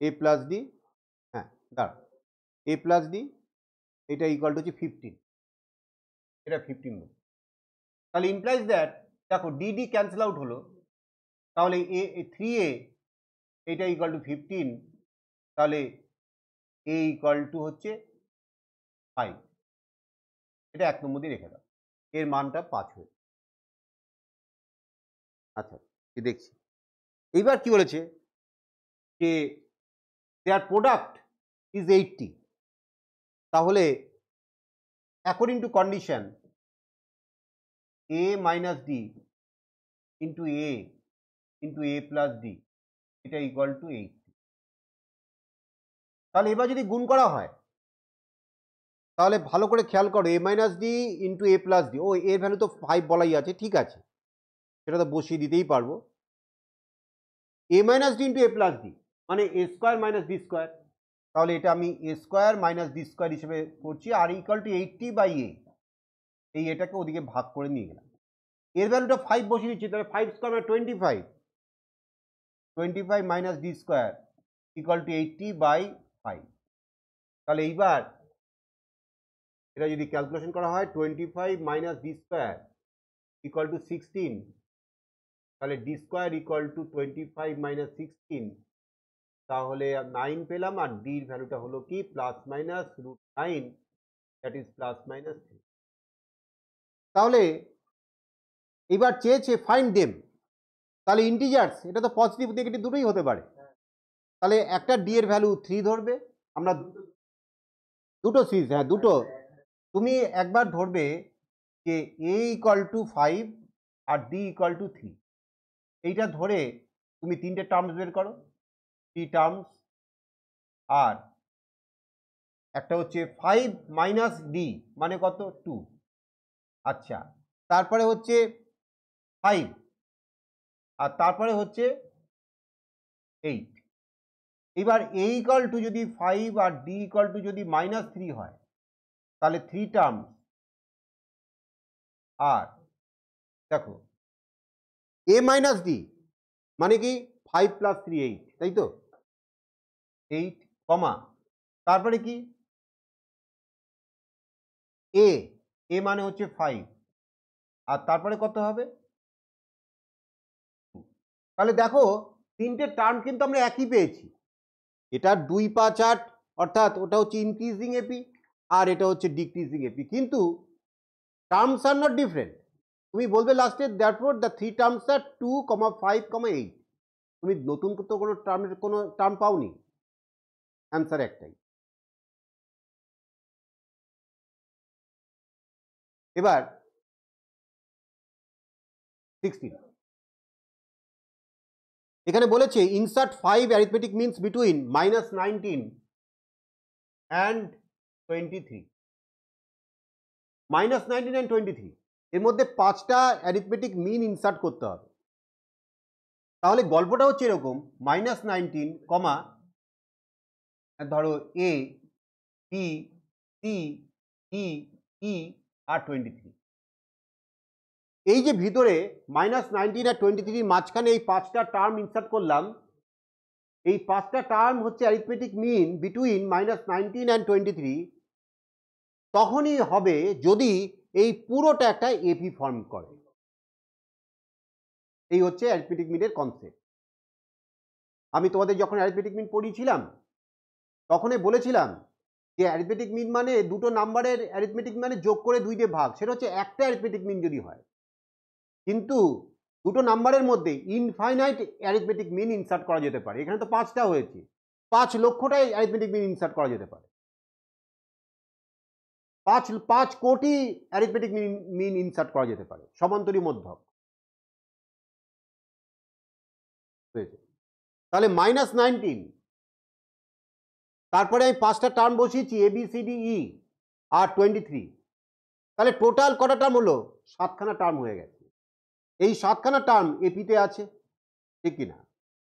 a প্লাস ডি, হ্যাঁ দাঁড়া, a প্লাস ডি এটা ইকুয়াল টু হচ্ছে 15, এটা 15। তাহলে ইমপ্লাইজ দ্যাট, দেখো ডি ডি ক্যান্সেল আউট হলো, তাহলে এ 3a এটা ইকুয়াল টু 15, তাহলে a ইকুয়াল টু হচ্ছে 5। এটা 1 নম্বর দিয়ে রেখে দাও, এর মানটা 5 হয়ে। আচ্ছা দেখছি এইবার কি বলেছে যে দেয়ার প্রোডাক্ট ইজ 80, তাহলে according to condition a minus d into a plus D এটা ইকুয়াল টু 80। তাহলে এবার যদি গুণ করা হয় তাহলে ভালো করে খেয়াল করো, a minus d into a plus d, ও এর ভ্যালু তো 5 বলাই আছে, ঠিক আছে সেটা তো বসিয়ে দিতেই পারবো। a minus d into a plus D মানে a square minus D square, তাহলে এটা আমি a square minus D square হিসেবে করছি, আর ইকুয়াল টু 80 বাই a, এই এটাকে ওদিকে ভাগ করে নিয়ে গেলাম। এর ভ্যালুটা 5 বসিয়ে দিচ্ছি, তাহলে 5 স্কোয়ার মানে 25 minus D square equal to 80 by 5। তাহলে এইবার এটা যদি ক্যালকুলেশন করা হয় 25 minus D square equal to 16, তাহলে D square equal to 25 minus 16, তাহলে 9 পেলাম, আর ডির ভ্যালুটা হলো কি plus minus √9, that is plus minus 3। তাহলে এবার চেয়েছে ফাইন্ড দেম, তাহলে ইন্টিজার্স এটা তো পজিটিভ নেগেটিভ দুটোই হতে পারে, তাহলে একটা ডি এর ভ্যালু 3 ধরবে, আমরা দুটো সিরিজ, হ্যাঁ দুটো, তুমি একবার ধরবে যে a ইকুয়াল টু 5 আর d ইকুয়াল টু 3, এইটা ধরে তুমি 3টে টার্মস বের করো, 3 টার্মস, আর একটা হচ্ছে 5 মাইনাস ডি মানে কত 2, আচ্ছা তারপরে হচ্ছে 5 আর তারপরে হচ্ছে 8। এবার a ইকুয়াল টু যদি 5 আর d ইকুয়াল টু যদি মাইনাস 3 হয় তাহলে 3 টার্মস, আর দেখো a মাইনাস ডি মানে কি 5 প্লাস 3 8, তাই তো 8 কমা তারপরে কি a এ মানে হচ্ছে 5, আর তারপরে কত হবে? তাহলে দেখো তিনটে টার্ম কিন্তু আমরা একই পেয়েছি। এটা 2, 5, 8, অর্থাৎ ওটা হচ্ছে ইনক্রিজিং এপি আর এটা হচ্ছে ডিক্রিজিং এপি, কিন্তু টার্মস আর নট ডিফারেন্ট। তুমি বলবে লাস্টে দ্যাটফোর দ্য 3 টার্মস আর 2, 5, 8। তুমি নতুন তো কোনো টার্ম পাওনি, অ্যান্সার একটাই। এবার 16 এখানে বলেছে insert 5 arithmetic means between -19 and 23। -19 and 23 এর মধ্যে 5টা অ্যারিথমেটিক মিন ইনসার্ট করতে হবে। তাহলে গল্পটা হচ্ছে এরকম, -19, ধরো এ, বি, সি, ই, ই আর 23। এই যে ভিতরে -19 আর 23 মাঝখানে এই 5টা টার্ম ইনসার্ট করলাম, এই 5টা টার্ম হচ্ছে অ্যারিথমেটিক মিন বিটুইন -19 অ্যান্ড 23। তখনই হবে যদি এই পুরোটা একটা এপি ফর্ম করে। এই হচ্ছে অ্যারিথমেটিক মিনের কনসেপ্ট। আমি তোমাদের যখন অ্যারিথমেটিক মিন পড়িয়েছিলাম তখনই বলেছিলাম যে অ্যারিথমেটিক মিন মানে দুটো নাম্বারের অ্যারিথমেটিক মানে যোগ করে 2 দিয়ে ভাগ, সেটা হচ্ছে একটা অ্যারিথমেটিক মিন যদি হয়। কিন্তু দুটো নাম্বারের মধ্যে ইনফাইনাইট অ্যারিথমেটিক মিন ইনসার্ট করা যেতে পারে। এখানে তো 5টা হয়েছে, 5 লক্ষটাই অ্যারিথমেটিক মিন ইনসার্ট করা যেতে পারে। 5 কোটি অ্যারিথমেটিক মিন ইনসার্ট করা যেতে পারে, সমান্তরী মধ্যক হয়েছে। তাহলে -19, তারপরে আমি 5টা টার্ম বসিয়েছি এ বি সি ডি ই আর 23। তাহলে টোটাল কটা টার্ম হলো? 7খানা টার্ম হয়ে গেছে। এই 7খানা টার্ম এপিতে আছে, ঠিক কিনা?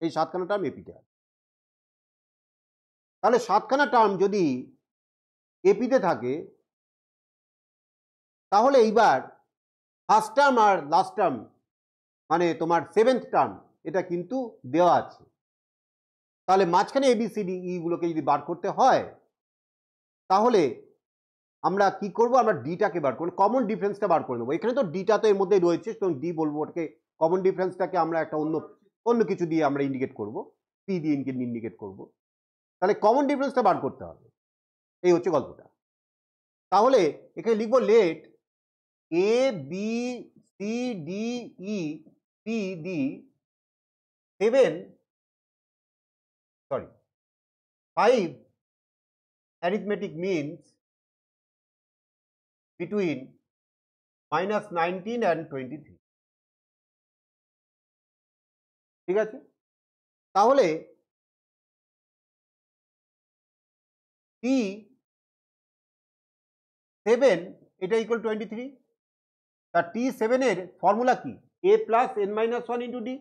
এই 7খানা টার্ম এপিতে আছে। তাহলে 7খানা টার্ম যদি এপিতে থাকে তাহলে এইবার ফার্স্ট টার্ম আর লাস্ট টার্ম মানে তোমার 7th টার্ম এটা কিন্তু দেওয়া আছে। তাহলে মাঝখানে এবিসিডি ই গুলোকে যদি বার করতে হয় তাহলে আমরা কি করব? আমরা ডিটাকে বার করব, কমন ডিফারেন্সটা বার করে নেবো। এখানে তো ডিটা তো এর মধ্যে রয়েছে, তো ডি বলবো ওটাকে। কমন ডিফারেন্সটাকে আমরা একটা অন্য কিছু দিয়ে আমরা ইন্ডিকেট করব, পি দিয়ে ইন্ডিকেট করব। তাহলে কমন ডিফারেন্সটা বার করতে হবে। এই হচ্ছে গল্পটা। তাহলে এখানে লিখবো let a b c d e p d 5 arithmetic means between -19 and 23। ঠিক আছে? তাহলে T7 এটা ইকুয়াল 23। তা T7 এর ফর্মুলা কি? a plus n minus 1 into D.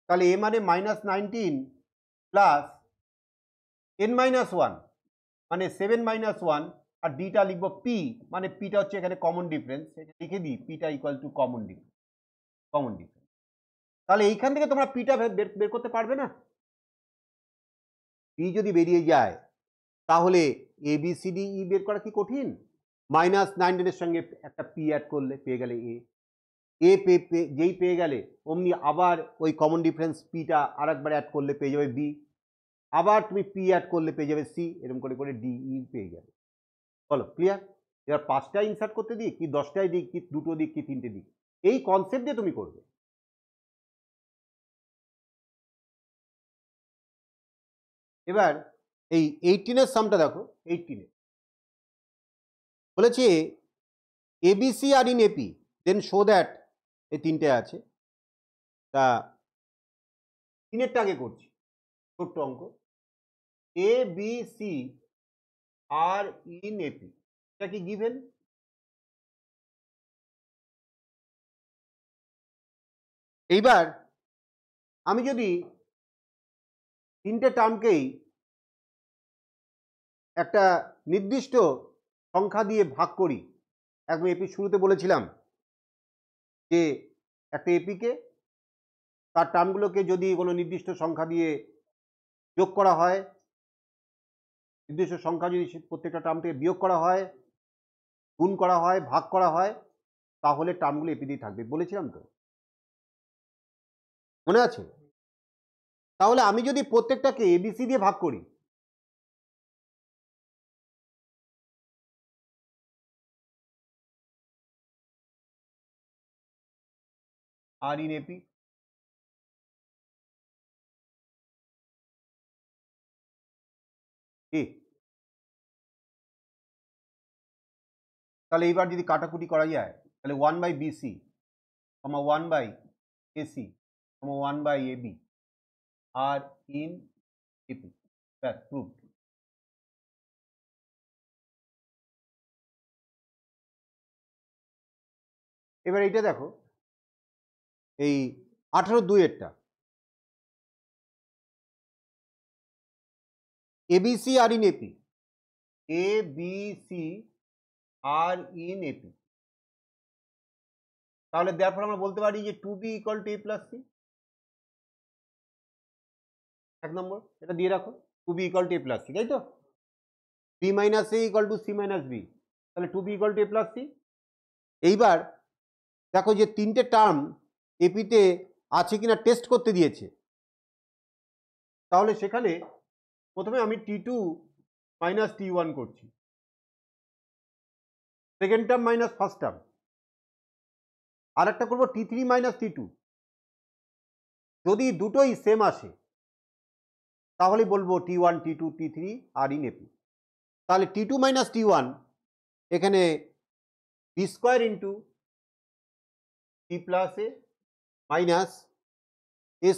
তাহলে a মানে -19 প্লাস n মাইনাস 1 মানে 7 মাইনাস 1, আর ডিটা লিখবো পি, মানে পিটা হচ্ছে এখানে কমন ডিফারেন্স, লিখে দিই পিটা ইকুয়াল টু কমন ডিফারেন্স। তাহলে এইখান থেকে তোমরা পিটা বের করতে পারবে না? পি যদি বেরিয়ে যায় তাহলে এ বি সি ডি ই বের করা কি কঠিন? -19 এর সঙ্গে একটা পি অ্যাড করলে পেয়ে গেলে যেই পেয়ে গেলে অমনি আবার ওই কমন ডিফারেন্স পিটা আর একবার অ্যাড করলে পেয়ে যাবে বি, আবার তুমি পি অ্যাড করলে পেয়ে যাবে সি, এরকম করে করে ডি ই পেয়ে যাবে। বলো ক্লিয়ার? এবার 5টা ইনসার্ট করতে দিই কি 10টায় দিই কি 2টো দিই কি 3টে দিই, এই কনসেপ্ট দিয়ে তুমি করবে। এবার এই 18 সামটা দেখো। 18 বলেছে ABC are in AP then show that, এই 3টে আছে। তা 3এরটা আগে করছি, ছোট্ট অঙ্ক। A b c R in AP, এটা কি গিভেন? এইবার আমি যদি 3টে টার্মকেই একটা নির্দিষ্ট সংখ্যা দিয়ে ভাগ করি, একদম এপির শুরুতে বলেছিলাম যে একটা এপিকে তার টার্মগুলোকে যদি কোনো নির্দিষ্ট সংখ্যা দিয়ে যোগ করা হয়, নির্দিষ্ট সংখ্যা যদি প্রত্যেকটা টার্ম থেকে বিয়োগ করা হয়, গুণ করা হয়, ভাগ করা হয়, তাহলে টার্মগুলো এপি দিয়ে থাকবে, বলেছিলাম তো, মনে আছে? তাহলে আমি যদি প্রত্যেকটাকে এবিসি দিয়ে ভাগ করি, আর ইন এপি, তাহলে এইবার যদি কাটাকুটি করা যায়, তাহলে 1/BC, 1/AC, 1/AB are in AP, ব্যাস প্রুভ। এবার এইটা দেখো, এই 18/2-এরটা, ABC are in AP, ABC are in AP, তাহলে দেওয়ার আমরা বলতে পারি যে 2b = a + c, 1 নম্বর এটা দিয়ে রাখো, 2b = a + c, তাই তো? b - a = c - b, তাহলে 2b = a + c। এইবার দেখো যে তিনটে টার্ম এপিতে আছে কিনা টেস্ট করতে দিয়েছে, তাহলে সেখানে প্রথমে আমি t2 - t1 করছি, second term minus first term, আর একটা করবো t3 - t2, যদি দুটোই সেম আসে তাহলে বলবো t1 t2 t3 আর ইন এপি। তাহলে t2 - t1 এখানে b² * c + a minus a²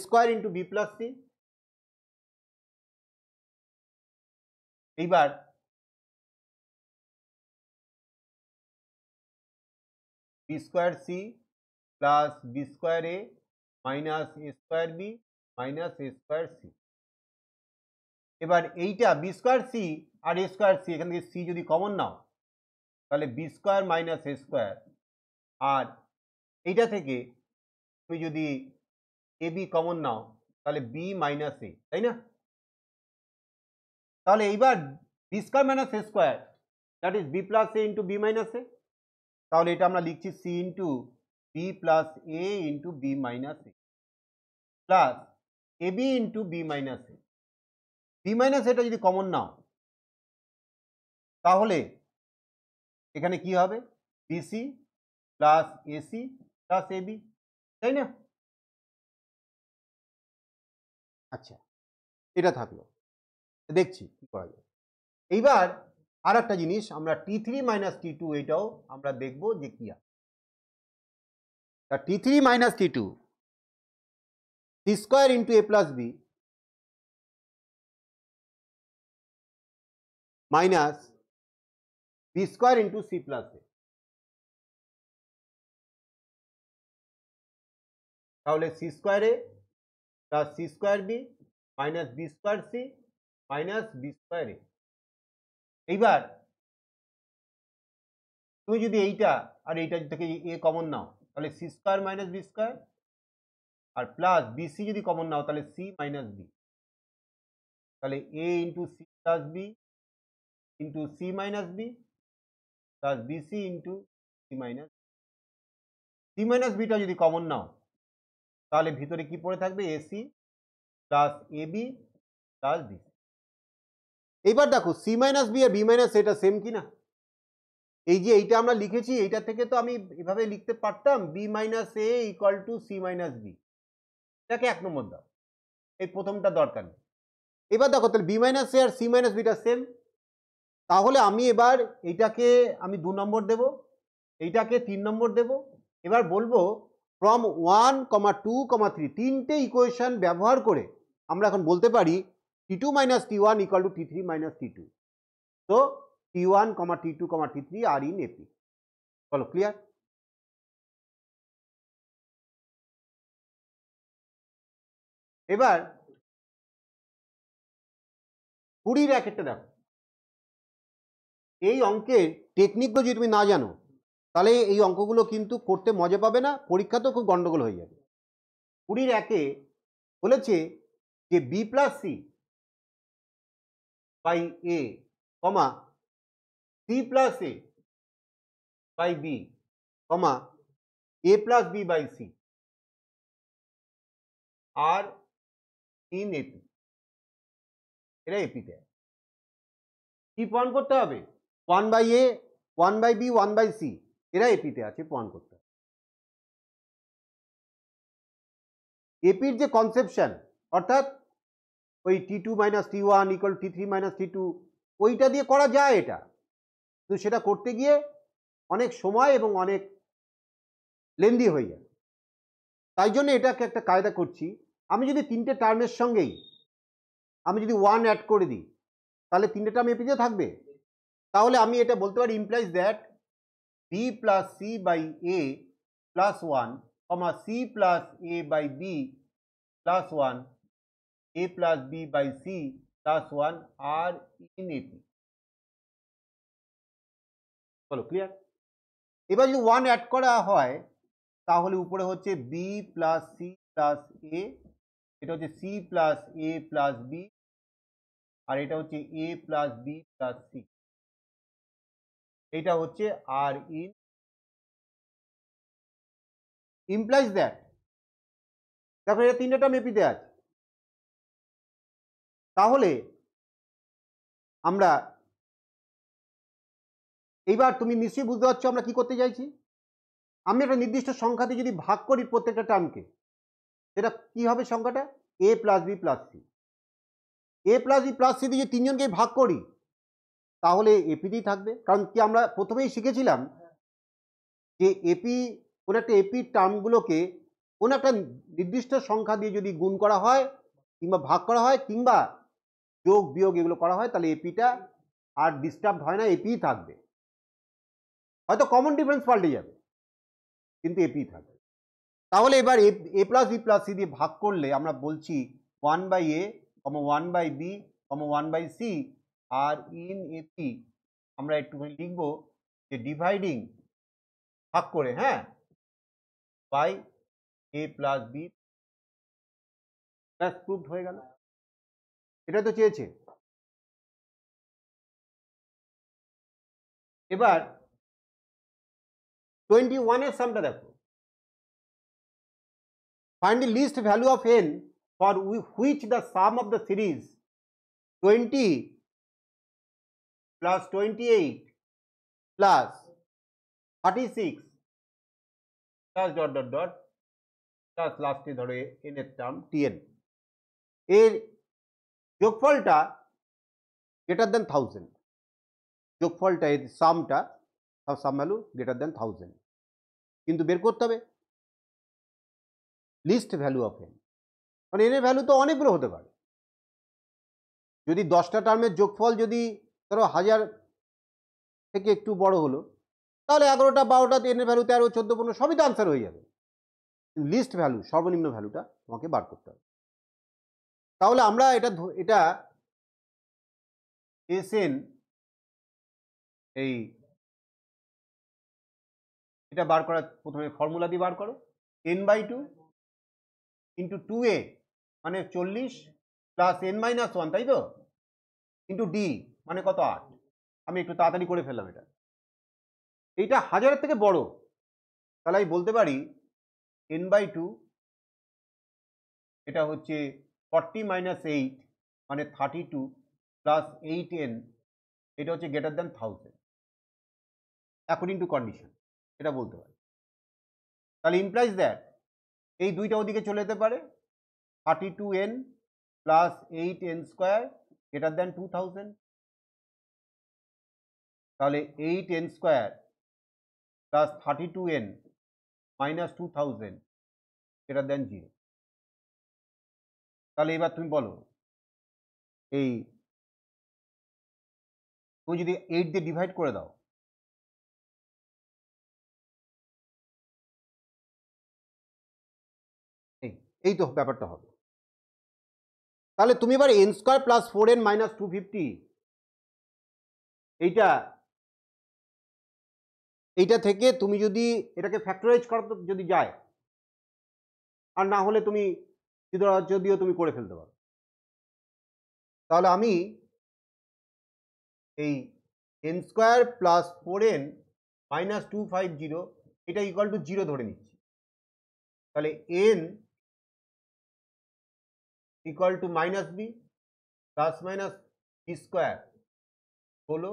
* b + c। এইবার b² c plus b² a minus a² b minus a² c। এবার এইটা b² c আর a² c, এখান থেকে c যদি কমন নাও তাহলে b² মাইনাস a², আর এইটা থেকে তুমি যদি ab কমন নাও তাহলে b মাইনাস a, তাই না? তাহলে এইবার b² minus a², that is b plus a into b minus a, তাহলে এটা আমরা লিখছি c into b plus a into b minus a plus ab into b minus a। b minus এটা যদি কমন নাও তাহলে এখানে কি হবে, bc plus ac plus ab, তাই না? আচ্ছা, এটা থাকলো, দেখছি কি করা যায়। এইবার আর একটা জিনিস, আমরা t3 - t2 এটাও আমরা দেখব যে কি আছে। t3 - t2 c² into a plus b minus b² into c plus a, তাহলে c² a plus c² b minus b² c minus b² a। এইবার তুমি যদি এইটা আর এইটা থেকে a কমন নাও তাহলে c² মাইনাস b², আর প্লাস bc যদি common নাও তাহলে c মাইনাস b, তাহলে a into c plus b into c minus b plus bc into c minus, c minus beta যদি কমন নাও তাহলে ভিতরে কি পড়ে থাকবে, ac plus ab plus bc। এইবার দেখো c মাইনাস b আর b মাইনাস এটা সেম কিনা, এই যে এইটা আমরা লিখেছি এইটা থেকে তো আমি এভাবে লিখতে পারতাম b minus a equal two c minus b, এটাকে 1 নম্বর দাও, এই প্রথমটা দরকার নেই। এবার দেখো তাহলে b মাইনাস a আর c মাইনাস বিটা সেম, তাহলে আমি এবার এইটাকে আমি 2 নম্বর দেব, এইটাকে 3 নম্বর দেব। এবার বলবো ফ্রম 1, 2, 3 তিনটে ইকুয়েশন ব্যবহার করে আমরা এখন বলতে পারি t2 - t1 equal to t3 - t2, তো t1, t2, t3 আর ইন এপি। বলো ক্লিয়ার? এবার 20-1 দেখো, এই অঙ্কের টেকনিকগুলো যদি তুমি না জানো তাহলে এই অঙ্কগুলো কিন্তু করতে মজা পাবে না, পরীক্ষাতেও খুব গন্ডগোল হয়ে যাবে। 20-1 বলেছে যে b plus c by a comma c plus a by B comma A plus B by C R in AP, এরা এপিতে কি প্রমাণ করতে হবে? 1/a 1/b 1/c এরা এপিতে আছে, প্রমাণ করতে হবে। এপির যে কনসেপশন অর্থাৎ ওই T2 minus T1 equal T3 minus T2 ওইটা দিয়ে করা যায় এটা, কিন্তু সেটা করতে গিয়ে অনেক সময় এবং অনেক লেন্দি হয়ে যায়। তাই জন্য এটাকে একটা কায়দা করছি, আমি যদি তিনটে টার্মের সঙ্গেই আমি যদি 1 অ্যাড করে দিই তাহলে তিনটে টার্ম এপিতে থাকবে। তাহলে আমি এটা বলতে পারি implies that b plus C by A plus 1 comma C plus A by B plus 1 a plus B by C plus 1 are in AP. চলো ক্লিয়ার? এবার যদি 1 অ্যাড করা হয় তাহলে উপরে হচ্ছে b প্লাস সি প্লাস এ, এটা হচ্ছে সি প্লাস এ প্লাস বি, আর এটা হচ্ছে এ প্লাস বি প্লাস সি, এটা হচ্ছে আর ইন ইমপ্লাইজ দ্যাট। দেখো এটা তিনটা টার্ম এপিতে আছে, তাহলে আমরা এইবার তুমি নিশ্চয়ই বুঝতে পারছো আমরা কি করতে চাইছি। আমি একটা নির্দিষ্ট সংখ্যাতে যদি ভাগ করি প্রত্যেকটা টার্মকে, সেটা কি হবে সংখ্যাটা? এ প্লাস বি প্লাস সি। এ প্লাস বি প্লাস সি দিয়ে যদি তিনজনকে ভাগ করি তাহলে এপিতেই থাকবে, কারণ কি আমরা প্রথমেই শিখেছিলাম যে এপি কোন একটা এপি টার্মগুলোকে কোন একটা নির্দিষ্ট সংখ্যা দিয়ে যদি গুণ করা হয় কিংবা ভাগ করা হয় কিংবা যোগ বিয়োগ এগুলো করা হয় তাহলে এপিটা আর ডিস্টার্ব হয় না, এপিই থাকবে। হয়তো কমন ডিফারেন্স পাল্টে যাবে কিন্তু এপিই থাকবে। তাহলে এবার এ প্লাস বি প্লাস সি দিয়ে ভাগ করলে আমরা বলছি 1/a, 1/b, 1/c R in AP আমরা একটুখানি লিখবো যে ডিভাইডিং ভাগ করে, হ্যাঁ, বাই এ প্লাস বি, ব্যাস প্রুভড হয়ে গেল। এটা তো চেয়েছে। এবার 21 এর সামটা দেখো, find the least value of n for which the sum of the series 20 plus 28 plus 36 plus dot dot dot plus লাস্টে ধরো n এর টার্ম tn এর যোগফলটা গ্রেটার দেন 1000, যোগফলটা এর সামটা সাম ভ্যালু গ্রেটার দেন 1000, কিন্তু বের করতে হবে লিস্ট ভ্যালু অফ এন। মানে এন এর ভ্যালু তো অনেকগুলো হতে পারে। যদি 10টা টার্মের যোগফল যদি ধরো 1000 থেকে একটু বড় হলো তাহলে 11টা 12টা এন এর ভ্যালু 13 14 15 সবই তো আনসার হয়ে যাবে। লিস্ট ভ্যালু সর্বনিম্ন ভ্যালুটা তোমাকে বার করতে হবে। তাহলে আমরা এটা এসএন এই এটা বার করার প্রথমে ফর্মুলা দিয়ে বার করো, n/2 ইন্টু 2a মানে 40 প্লাস n-1, তাই তো, ইন্টু ডি মানে কত 8। আমি একটু তাড়াতাড়ি করে ফেললাম এটা। এইটা 1000-এর থেকে বড়, তাহলে আমি বলতে পারি n/2 এটা হচ্ছে 40 - 8 মানে 32 প্লাস 8n এটা হচ্ছে greater than 1000 according to condition, এটা বলতে পারি। তাহলে ইমপ্লাইজ দ্যাট এই দুইটা ওদিকে চলে যেতে পারে, 32n plus 8n square greater than 2000, তাহলে 8n square plus 32n minus 2000 greater than 0। তাহলে এবার তুমি বলো এই তুমি যদি 8 দিয়ে ডিভাইড করে দাও এই তো ব্যাপারটা হবে। তাহলে তুমি এবার n square plus 4n minus 250 এইটা থেকে তুমি যদি এটাকে ফ্যাক্টরাইজ করতে যদি যায়, আর না হলে তুমি যদিও তুমি করে ফেলতে পারো, তাহলে আমি এই n স্কোয়ার প্লাস 4n -250 এটা ইকুয়াল টু 0 ধরে নিচ্ছি, তাহলে n equal to -b plus minus B square হলো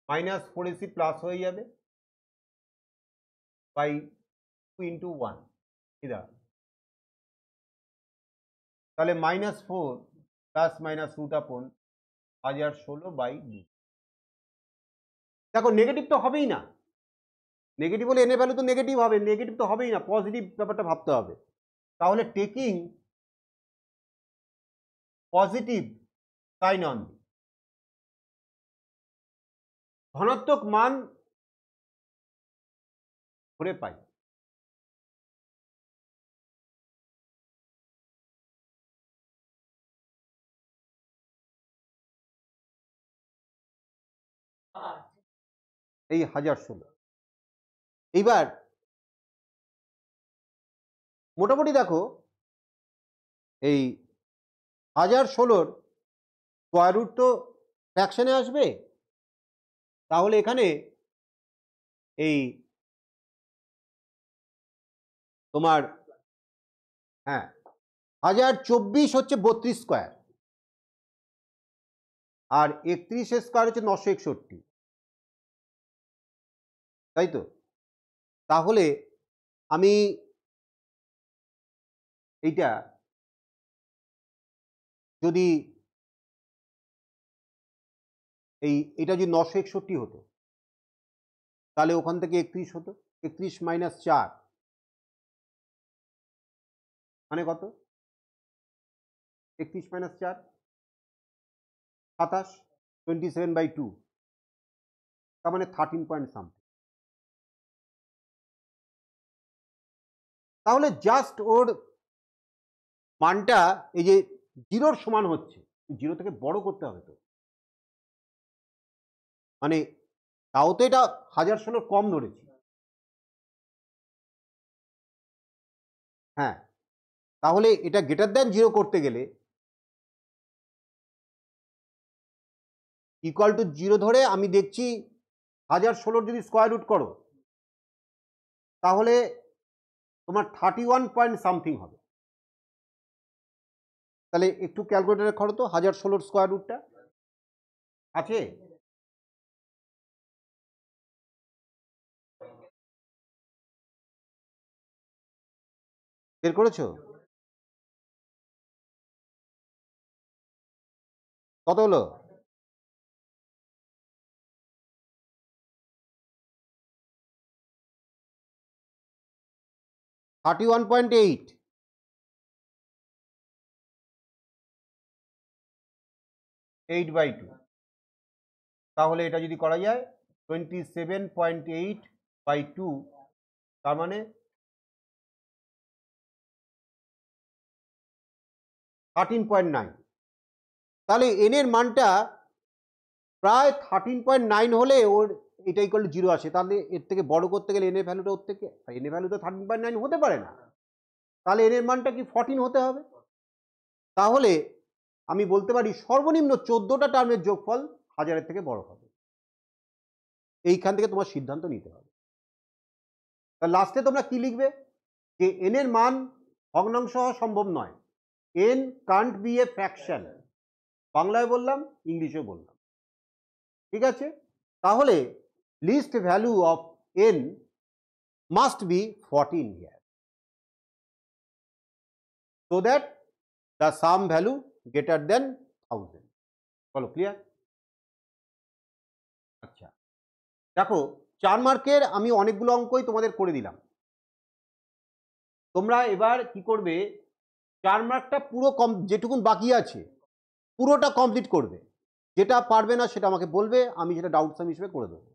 -4ac প্লাস হয়ে যাবে বাই 2 ইন্টু 1 এটা, তাহলে -4 প্লাস মাইনাস রুট আপন 1016/2। দেখো নেগেটিভ তো হবেই না, নেগেটিভ হলে এনের ভ্যালু তো নেগেটিভ হবে, নেগেটিভ তো হবেই না, পজিটিভ ব্যাপারটা ভাবতে হবে। তাহলে টেকিং পজিটিভ সাইন অন, ধনাত্মক মান ধরে পাই। এই 1016, এইবার মোটামুটি দেখো এই 1016 স্কোয়ার রুট তো ফ্র্যাকশনে আসবে, তাহলে এখানে এই তোমার 1024 হচ্ছে 32 স্কোয়ার, আর 31 স্কোয়ার হচ্ছে 961, তাই তো? তাহলে আমি এইটা যদি এটা যদি 961 হতো, তাহলে ওখান থেকে 31 হতো, 31 মাইনাস 4 মানে কত? 31 মাইনাস 4 27, 27/2, তার মানে 13 পয়েন্ট সামথিং। তাহলে জাস্ট ওর মানটা এই যে 0-র সমান হচ্ছে, 0 থেকে বড় করতে হবে তো, মানে তাও তো এটা 1016 কম ধরেছি। হ্যাঁ, তাহলে এটা গ্রেটার দ্যান 0 করতে গেলে ইকুয়াল টু 0 ধরে আমি দেখছি 1016 যদি স্কোয়ার রুট করো তাহলে তোমার 31 পয়েন্ট সামথিং হবে। তাহলে একটু ক্যালকুলেটরে করো তো 1016 স্কোয়ার রুটটা আছে? বের করেছো? কত হলো? $31.8। 8/2, তাহলে এটা যদি করা যায় 27.8/2, তার মানে 13.9। তাহলে n এর মানটা প্রায় 13.9 হলে ওর এটা ইকুয়াল টু 0 আসে। তাহলে এর থেকে বড় করতে গেলে n এর ভ্যালুটা ওর থেকে, n এর ভ্যালু তো 13.9 হতে পারে না, তাহলে n এর মানটা কি 14 হতে হবে। তাহলে আমি বলতে পারি সর্বনিম্ন 14টা টার্মের যোগফল 1000-এর থেকে বড় হবে। এইখান থেকে তোমার সিদ্ধান্ত নিতে হবে। লাস্টে তোমরা কি লিখবে? যে n এর মান ভগ্নাংশ হওয়া সম্ভব নয়, n can't be a fraction. বাংলায় বললাম, ইংলিশেও বললাম, ঠিক আছে? তাহলে least value of n must be 14 here, so that the sum value greater than 1000। বলো ক্লিয়ার? আচ্ছা, দেখো 4 মার্কের আমি অনেকগুলো অঙ্কই তোমাদের করে দিলাম। তোমরা এবার কি করবে, 4 মার্কটা পুরো যেটুকুন বাকি আছে পুরোটা কমপ্লিট করবে। যেটা পারবে না সেটা আমাকে বলবে, আমি সেটা ডাউট সাম হিসেবে করে দেবো।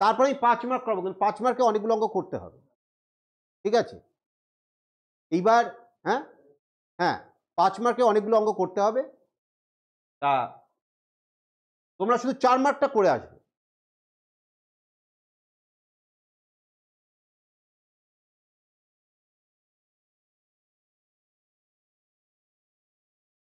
তারপরে আমি 5 মার্ক করবো, কিন্তু 5 মার্কে অনেকগুলো অঙ্ক করতে হবে, ঠিক আছে? এইবার হ্যাঁ 5 মার্কে অনেকগুলো অঙ্ক করতে হবে, তা তোমরা শুধু 4 মার্কটা করে আসবে।